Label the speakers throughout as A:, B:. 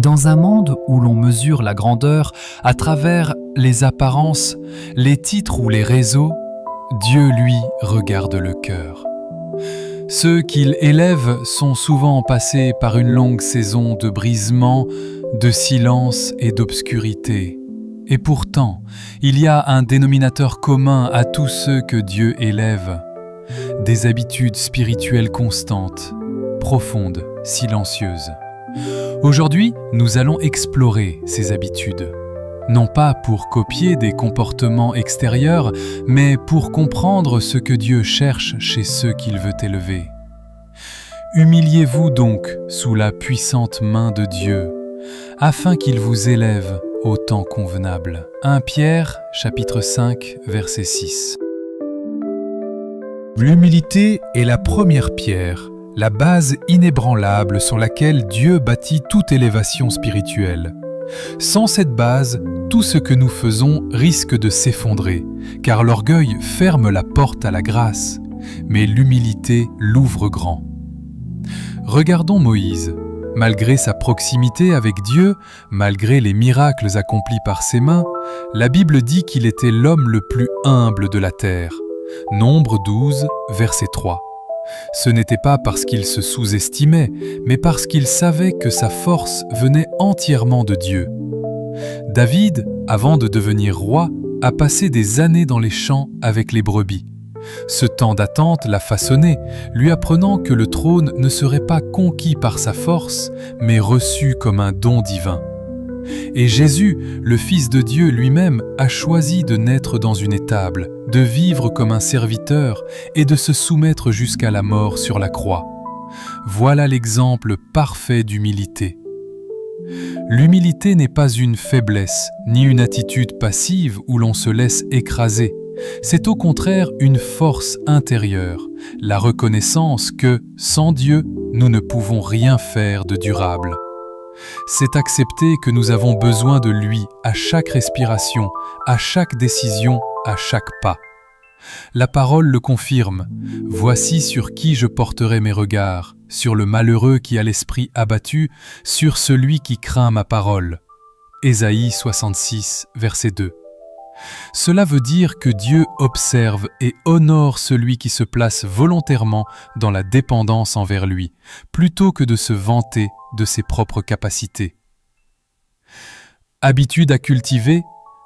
A: Dans un monde où l'on mesure la grandeur à travers les apparences, les titres ou les réseaux, Dieu, lui, regarde le cœur. Ceux qu'il élève sont souvent passés par une longue saison de brisement, de silence et d'obscurité. Et pourtant, il y a un dénominateur commun à tous ceux que Dieu élève. Des habitudes spirituelles constantes, profondes, silencieuses. Aujourd'hui, nous allons explorer ces habitudes. Non pas pour copier des comportements extérieurs, mais pour comprendre ce que Dieu cherche chez ceux qu'il veut élever. Humiliez-vous donc sous la puissante main de Dieu, afin qu'il vous élève au temps convenable. 1 Pierre, chapitre 5, verset 6.
B: L'humilité est la première pierre, la base inébranlable sur laquelle Dieu bâtit toute élévation spirituelle. Sans cette base, tout ce que nous faisons risque de s'effondrer, car l'orgueil ferme la porte à la grâce, mais l'humilité l'ouvre grand. Regardons Moïse. Malgré sa proximité avec Dieu, malgré les miracles accomplis par ses mains, la Bible dit qu'il était l'homme le plus humble de la terre. Nombre 12, verset 3. Ce n'était pas parce qu'il se sous-estimait, mais parce qu'il savait que sa force venait entièrement de Dieu. David, avant de devenir roi, a passé des années dans les champs avec les brebis. Ce temps d'attente l'a façonné, lui apprenant que le trône ne serait pas conquis par sa force, mais reçu comme un don divin. Et Jésus, le Fils de Dieu lui-même, a choisi de naître dans une étable, de vivre comme un serviteur et de se soumettre jusqu'à la mort sur la croix. Voilà l'exemple parfait d'humilité. L'humilité n'est pas une faiblesse, ni une attitude passive où l'on se laisse écraser. C'est au contraire une force intérieure, la reconnaissance que, sans Dieu, nous ne pouvons rien faire de durable. C'est accepter que nous avons besoin de lui à chaque respiration, à chaque décision, à chaque pas. La parole le confirme. « Voici sur qui je porterai mes regards, sur le malheureux qui a l'esprit abattu, sur celui qui craint ma parole. » Ésaïe 66, verset 2. Cela veut dire que Dieu observe et honore celui qui se place volontairement dans la dépendance envers lui, plutôt que de se vanter de ses propres capacités. Habitude à cultiver,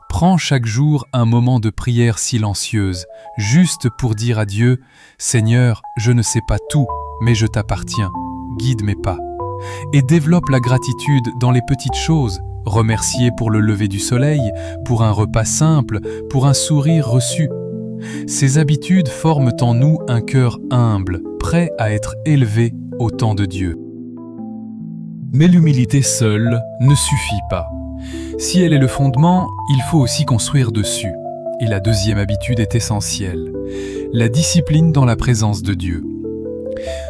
B: prends chaque jour un moment de prière silencieuse, juste pour dire à Dieu « Seigneur, je ne sais pas tout, mais je t'appartiens, guide mes pas. » Et développe la gratitude dans les petites choses, remercier pour le lever du soleil, pour un repas simple, pour un sourire reçu. Ces habitudes forment en nous un cœur humble, prêt à être élevé au temps de Dieu. Mais l'humilité seule ne suffit pas. Si elle est le fondement, il faut aussi construire dessus. Et la deuxième habitude est essentielle, la discipline dans la présence de Dieu.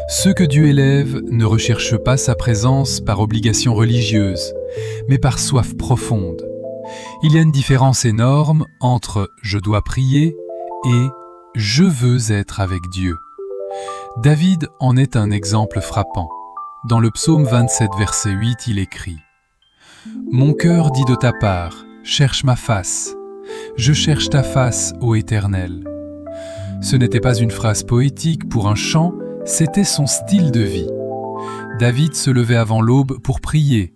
B: Ceux que Dieu élève ne recherchent pas sa présence par obligation religieuse, mais par soif profonde. Il y a une différence énorme entre « je dois prier » et « je veux être avec Dieu ». David en est un exemple frappant. Dans le psaume 27, verset 8, il écrit « Mon cœur dit de ta part, cherche ma face. Je cherche ta face, ô Éternel. » Ce n'était pas une phrase poétique pour un chant, c'était son style de vie. David se levait avant l'aube pour prier.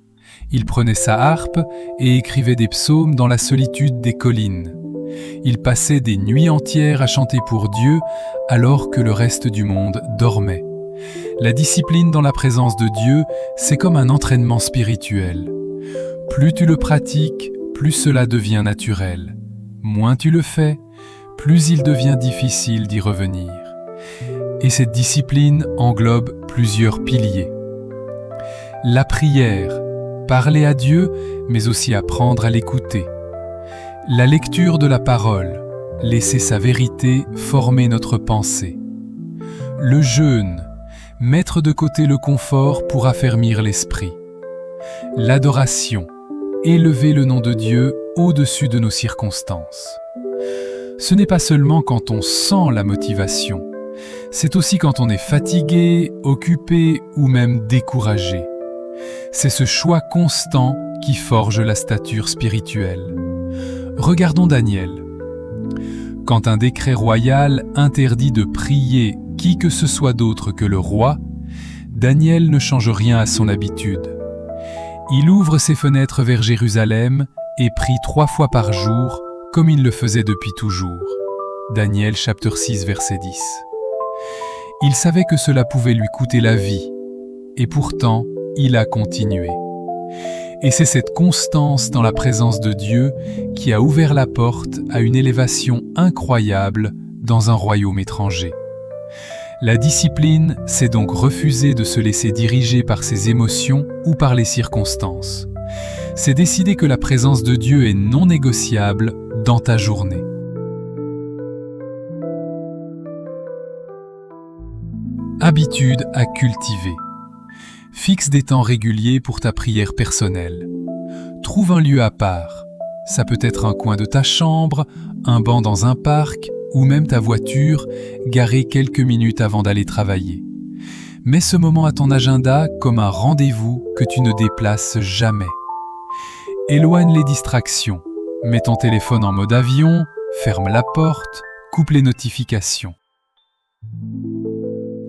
B: Il prenait sa harpe et écrivait des psaumes dans la solitude des collines. Il passait des nuits entières à chanter pour Dieu alors que le reste du monde dormait. La discipline dans la présence de Dieu, c'est comme un entraînement spirituel. Plus tu le pratiques, plus cela devient naturel. Moins tu le fais, plus il devient difficile d'y revenir. Et cette discipline englobe plusieurs piliers. La prière, parler à Dieu, mais aussi apprendre à l'écouter. La lecture de la parole, laisser sa vérité former notre pensée. Le jeûne, mettre de côté le confort pour affermir l'esprit. L'adoration, élever le nom de Dieu au-dessus de nos circonstances. Ce n'est pas seulement quand on sent la motivation, c'est aussi quand on est fatigué, occupé ou même découragé. C'est ce choix constant qui forge la stature spirituelle. Regardons Daniel. Quand un décret royal interdit de prier qui que ce soit d'autre que le roi, Daniel ne change rien à son habitude. Il ouvre ses fenêtres vers Jérusalem et prie 3 fois par jour, comme il le faisait depuis toujours. Daniel chapitre 6 verset 10. Il savait que cela pouvait lui coûter la vie, et pourtant, il a continué. Et c'est cette constance dans la présence de Dieu qui a ouvert la porte à une élévation incroyable dans un royaume étranger. La discipline, c'est donc refuser de se laisser diriger par ses émotions ou par les circonstances. C'est décider que la présence de Dieu est non négociable dans ta journée. Habitude à cultiver. Fixe des temps réguliers pour ta prière personnelle. Trouve un lieu à part. Ça peut être un coin de ta chambre, un banc dans un parc ou même ta voiture, garée quelques minutes avant d'aller travailler. Mets ce moment à ton agenda comme un rendez-vous que tu ne déplaces jamais. Éloigne les distractions. Mets ton téléphone en mode avion, ferme la porte, coupe les notifications.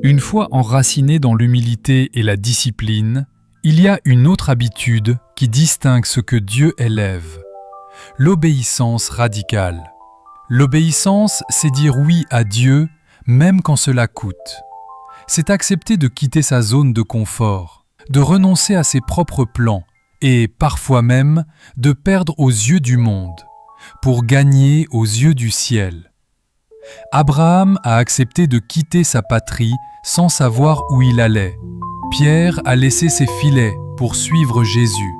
B: Une fois enraciné dans l'humilité et la discipline, il y a une autre habitude qui distingue ce que Dieu élève, l'obéissance radicale. L'obéissance, c'est dire oui à Dieu, même quand cela coûte. C'est accepter de quitter sa zone de confort, de renoncer à ses propres plans et, parfois même, de perdre aux yeux du monde, pour gagner aux yeux du ciel. Abraham a accepté de quitter sa patrie sans savoir où il allait. Pierre a laissé ses filets pour suivre Jésus.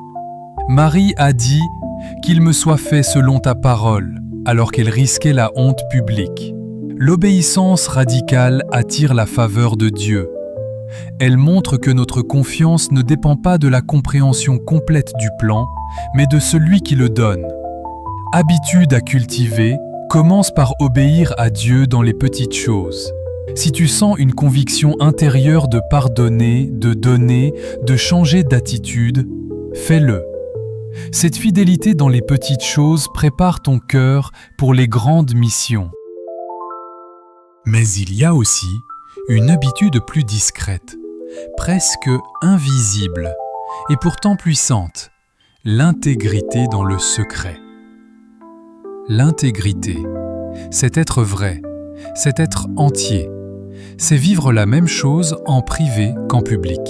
B: Marie a dit « Qu'il me soit fait selon ta parole », alors qu'elle risquait la honte publique. L'obéissance radicale attire la faveur de Dieu. Elle montre que notre confiance ne dépend pas de la compréhension complète du plan, mais de celui qui le donne. Habitude à cultiver, commence par obéir à Dieu dans les petites choses. Si tu sens une conviction intérieure de pardonner, de donner, de changer d'attitude, fais-le. Cette fidélité dans les petites choses prépare ton cœur pour les grandes missions. Mais il y a aussi une habitude plus discrète, presque invisible, et pourtant puissante, l'intégrité dans le secret. L'intégrité, c'est être vrai, c'est être entier, c'est vivre la même chose en privé qu'en public.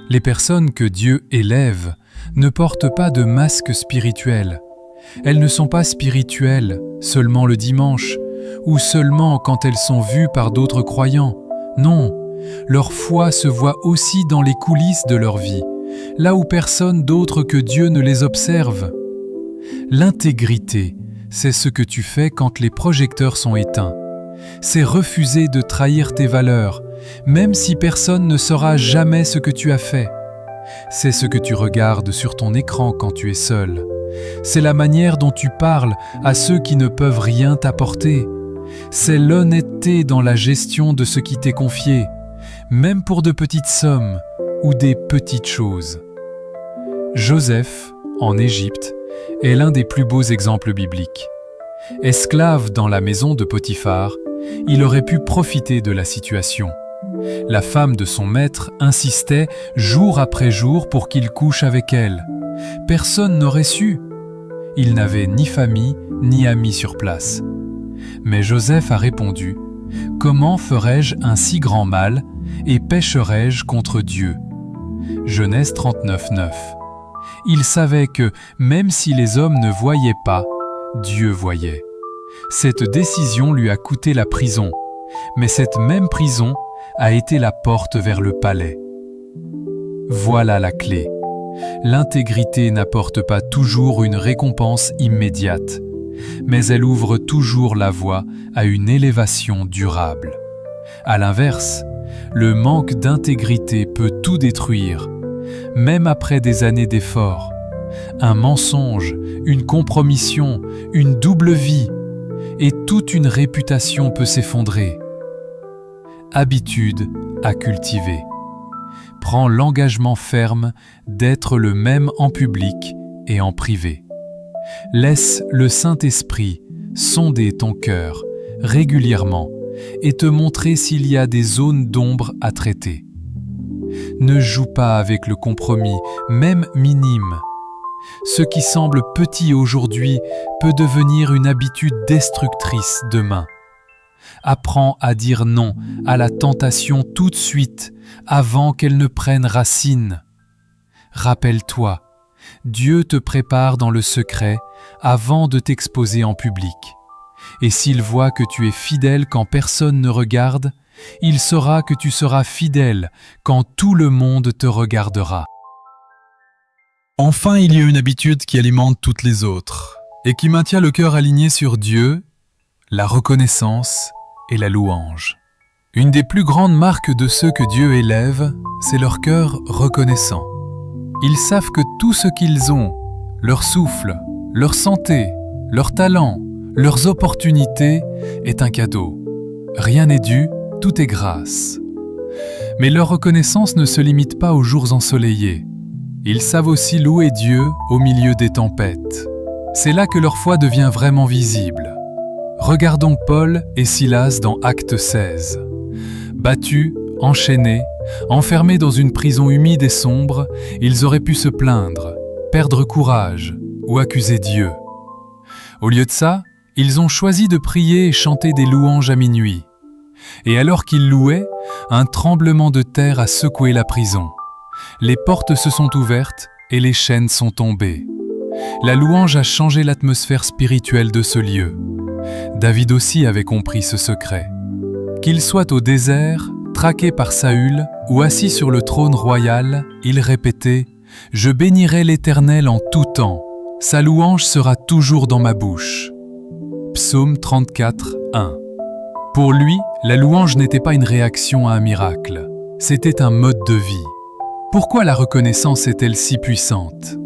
B: Les personnes que Dieu élève ne portent pas de masque spirituel. Elles ne sont pas spirituelles seulement le dimanche ou seulement quand elles sont vues par d'autres croyants. Non, leur foi se voit aussi dans les coulisses de leur vie, là où personne d'autre que Dieu ne les observe. L'intégrité, c'est ce que tu fais quand les projecteurs sont éteints. C'est refuser de trahir tes valeurs, même si personne ne saura jamais ce que tu as fait. C'est ce que tu regardes sur ton écran quand tu es seul. C'est la manière dont tu parles à ceux qui ne peuvent rien t'apporter. C'est l'honnêteté dans la gestion de ce qui t'est confié, même pour de petites sommes ou des petites choses. Joseph, en Égypte, est l'un des plus beaux exemples bibliques. Esclave dans la maison de Potiphar, il aurait pu profiter de la situation. La femme de son maître insistait jour après jour pour qu'il couche avec elle. Personne n'aurait su. Il n'avait ni famille ni amis sur place. Mais Joseph a répondu « Comment ferais-je un si grand mal et pécherais-je contre Dieu ?» Genèse 39, 9. Il savait que, même si les hommes ne voyaient pas, Dieu voyait. Cette décision lui a coûté la prison, mais cette même prison a été la porte vers le palais. Voilà la clé. L'intégrité n'apporte pas toujours une récompense immédiate, mais elle ouvre toujours la voie à une élévation durable. À l'inverse, le manque d'intégrité peut tout détruire, même après des années d'efforts. Un mensonge, une compromission, une double vie, et toute une réputation peut s'effondrer. Habitude à cultiver. prends l'engagement ferme d'être le même en public et en privé. Laisse le Saint-Esprit sonder ton cœur régulièrement et te montrer s'il y a des zones d'ombre à traiter. Ne joue pas avec le compromis, même minime. Ce qui semble petit aujourd'hui peut devenir une habitude destructrice demain. Apprends à dire non à la tentation tout de suite, avant qu'elle ne prenne racine. Rappelle-toi, Dieu te prépare dans le secret avant de t'exposer en public. Et s'il voit que tu es fidèle quand personne ne regarde, il saura que tu seras fidèle quand tout le monde te regardera.
A: Enfin, il y a une habitude qui alimente toutes les autres et qui maintient le cœur aligné sur Dieu, la reconnaissance et la louange. Une des plus grandes marques de ceux que Dieu élève, c'est leur cœur reconnaissant. Ils savent que tout ce qu'ils ont, leur souffle, leur santé, leur talent, leurs opportunités, est un cadeau. Rien n'est dû, tout est grâce. Mais leur reconnaissance ne se limite pas aux jours ensoleillés. Ils savent aussi louer Dieu au milieu des tempêtes. C'est là que leur foi devient vraiment visible. Regardons Paul et Silas dans Actes 16. Battus, enchaînés, enfermés dans une prison humide et sombre, ils auraient pu se plaindre, perdre courage ou accuser Dieu. Au lieu de ça, ils ont choisi de prier et chanter des louanges à minuit. Et alors qu'ils louaient, un tremblement de terre a secoué la prison. Les portes se sont ouvertes et les chaînes sont tombées. La louange a changé l'atmosphère spirituelle de ce lieu. David aussi avait compris ce secret. Qu'il soit au désert, traqué par Saül ou assis sur le trône royal, il répétait « Je bénirai l'Éternel en tout temps, sa louange sera toujours dans ma bouche ». Psaume 34, 1. Pour lui, la louange n'était pas une réaction à un miracle, c'était un mode de vie. Pourquoi la reconnaissance est-elle si puissante ?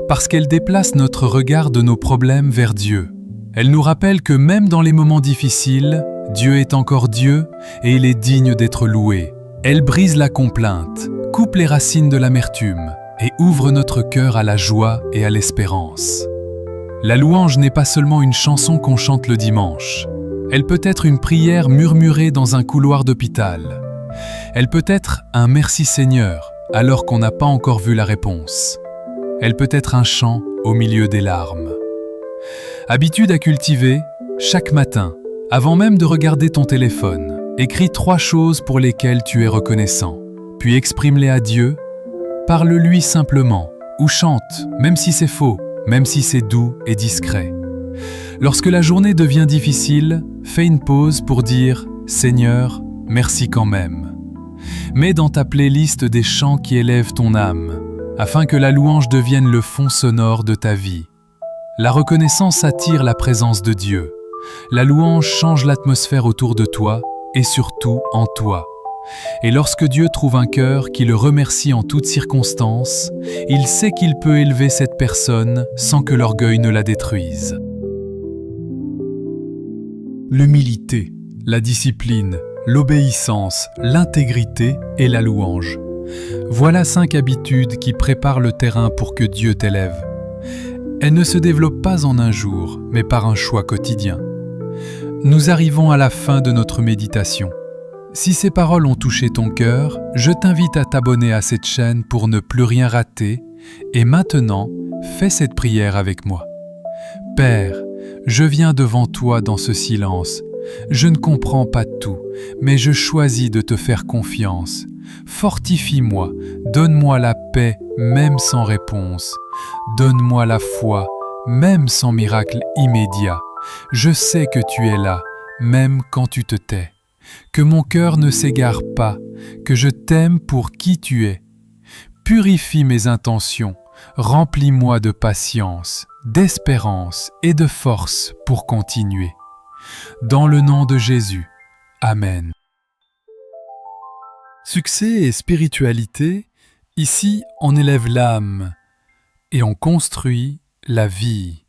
A: Parce qu'elle déplace notre regard de nos problèmes vers Dieu. Elle nous rappelle que même dans les moments difficiles, Dieu est encore Dieu et il est digne d'être loué. Elle brise la complainte, coupe les racines de l'amertume et ouvre notre cœur à la joie et à l'espérance. La louange n'est pas seulement une chanson qu'on chante le dimanche. Elle peut être une prière murmurée dans un couloir d'hôpital. Elle peut être un « Merci Seigneur » alors qu'on n'a pas encore vu la réponse. Elle peut être un chant au milieu des larmes. Habitude à cultiver, chaque matin, avant même de regarder ton téléphone, écris 3 choses pour lesquelles tu es reconnaissant, puis exprime-les à Dieu, parle-lui simplement, ou chante, même si c'est faux, même si c'est doux et discret. Lorsque la journée devient difficile, fais une pause pour dire « Seigneur, merci quand même ». Mets dans ta playlist des chants qui élèvent ton âme, afin que la louange devienne le fond sonore de ta vie. La reconnaissance attire la présence de Dieu. La louange change l'atmosphère autour de toi et surtout en toi. Et lorsque Dieu trouve un cœur qui le remercie en toutes circonstances, il sait qu'il peut élever cette personne sans que l'orgueil ne la détruise. L'humilité, la discipline, l'obéissance, l'intégrité et la louange. Voilà 5 habitudes qui préparent le terrain pour que Dieu t'élève. Elles ne se développent pas en un jour, mais par un choix quotidien. Nous arrivons à la fin de notre méditation. Si ces paroles ont touché ton cœur, je t'invite à t'abonner à cette chaîne pour ne plus rien rater. Et maintenant, fais cette prière avec moi. Père, je viens devant toi dans ce silence. Je ne comprends pas tout, mais je choisis de te faire confiance. Fortifie-moi, donne-moi la paix, même sans réponse. Donne-moi la foi, même sans miracle immédiat. Je sais que tu es là, même quand tu te tais. Que mon cœur ne s'égare pas, que je t'aime pour qui tu es. Purifie mes intentions, remplis-moi de patience, d'espérance et de force pour continuer. Dans le nom de Jésus. Amen. Succès et spiritualité, ici on élève l'âme et on construit la vie.